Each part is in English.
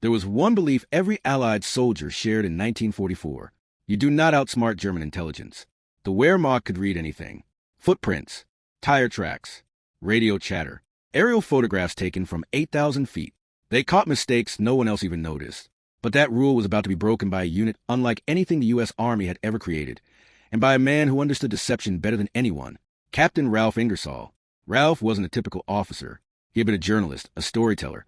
There was one belief every Allied soldier shared in 1944. You do not outsmart German intelligence. The Wehrmacht could read anything. Footprints, tire tracks, radio chatter, aerial photographs taken from 8,000 feet. They caught mistakes no one else even noticed. But that rule was about to be broken by a unit unlike anything the U.S. Army had ever created, and by a man who understood deception better than anyone, Captain Ralph Ingersoll. Ralph wasn't a typical officer. He had been a journalist, a storyteller,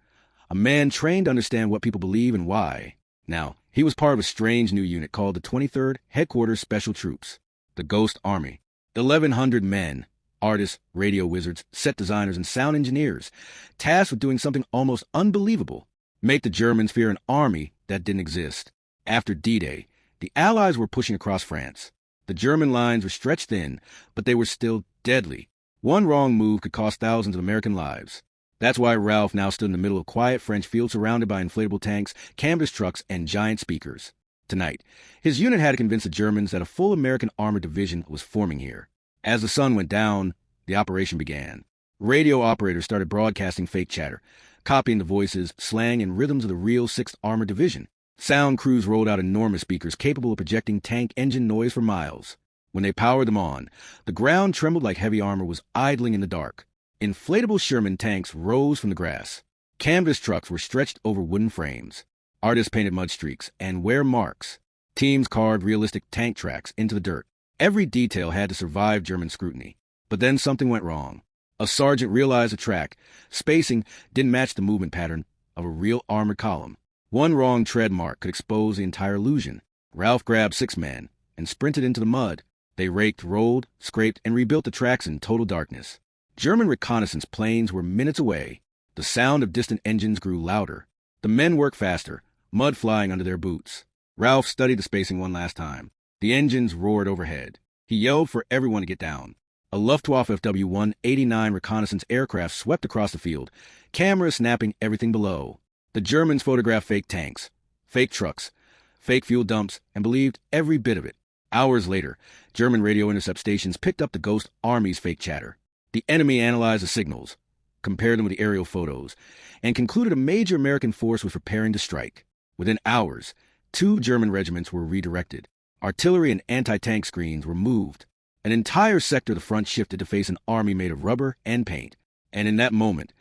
a man trained to understand what people believe and why. Now, he was part of a strange new unit called the 23rd Headquarters Special Troops, the Ghost Army. 1,100 men, artists, radio wizards, set designers, and sound engineers, tasked with doing something almost unbelievable: make the Germans fear an army that didn't exist. After D-Day, the Allies were pushing across France. The German lines were stretched thin, but they were still deadly. One wrong move could cost thousands of American lives. That's why Ralph now stood in the middle of a quiet French field surrounded by inflatable tanks, canvas trucks, and giant speakers. Tonight, his unit had to convince the Germans that a full American armored division was forming here. As the sun went down, the operation began. Radio operators started broadcasting fake chatter, copying the voices, slang, and rhythms of the real 6th Armored Division. Sound crews rolled out enormous speakers capable of projecting tank engine noise for miles. When they powered them on, the ground trembled like heavy armor was idling in the dark. Inflatable Sherman tanks rose from the grass. Canvas trucks were stretched over wooden frames. Artists painted mud streaks and wear marks. Teams carved realistic tank tracks into the dirt. Every detail had to survive German scrutiny. But then something went wrong. A sergeant realized the track spacing didn't match the movement pattern of a real armored column. One wrong tread mark could expose the entire illusion. Ralph grabbed 6 men and sprinted into the mud. They raked, rolled, scraped, and rebuilt the tracks in total darkness. German reconnaissance planes were minutes away. The sound of distant engines grew louder. The men worked faster, mud flying under their boots. Ralph studied the spacing one last time. The engines roared overhead. He yelled for everyone to get down. A Luftwaffe WWII reconnaissance aircraft swept across the field, cameras snapping everything below. The Germans photographed fake tanks, fake trucks, fake fuel dumps, and believed every bit of it. Hours later, German radio intercept stations picked up the Ghost Army's fake chatter. The enemy analyzed the signals, compared them with the aerial photos, and concluded a major American force was preparing to strike. Within hours, 2 German regiments were redirected. Artillery and anti-tank screens were moved. An entire sector of the front shifted to face an army made of rubber and paint. And in that moment,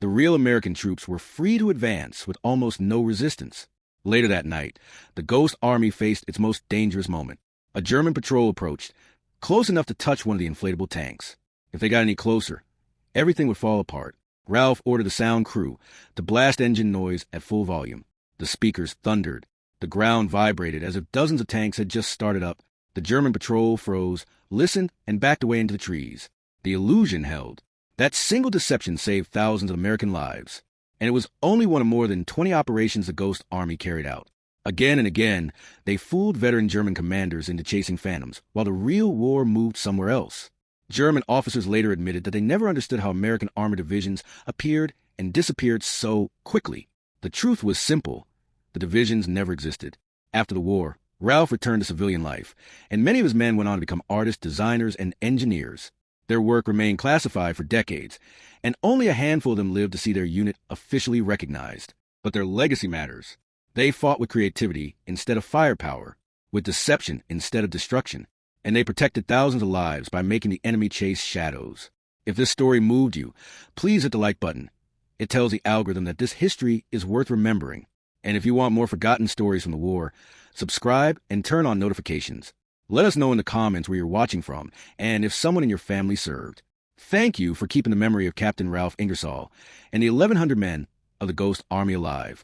the real American troops were free to advance with almost no resistance. Later that night, the Ghost Army faced its most dangerous moment. A German patrol approached, close enough to touch one of the inflatable tanks. If they got any closer, everything would fall apart. Ralph ordered the sound crew to blast engine noise at full volume. The speakers thundered. The ground vibrated as if dozens of tanks had just started up. The German patrol froze, listened, and backed away into the trees. The illusion held. That single deception saved thousands of American lives. And it was only one of more than 20 operations the Ghost Army carried out. Again and again, they fooled veteran German commanders into chasing phantoms, while the real war moved somewhere else. German officers later admitted that they never understood how American armored divisions appeared and disappeared so quickly. The truth was simple. The divisions never existed. After the war, Ralph returned to civilian life, and many of his men went on to become artists, designers, and engineers. Their work remained classified for decades, and only a handful of them lived to see their unit officially recognized. But their legacy matters. They fought with creativity instead of firepower, with deception instead of destruction. And they protected thousands of lives by making the enemy chase shadows. If this story moved you, please hit the like button. It tells the algorithm that this history is worth remembering. And if you want more forgotten stories from the war, subscribe and turn on notifications. Let us know in the comments where you're watching from and if someone in your family served. Thank you for keeping the memory of Captain Ralph Ingersoll and the 1,100 men of the Ghost Army alive.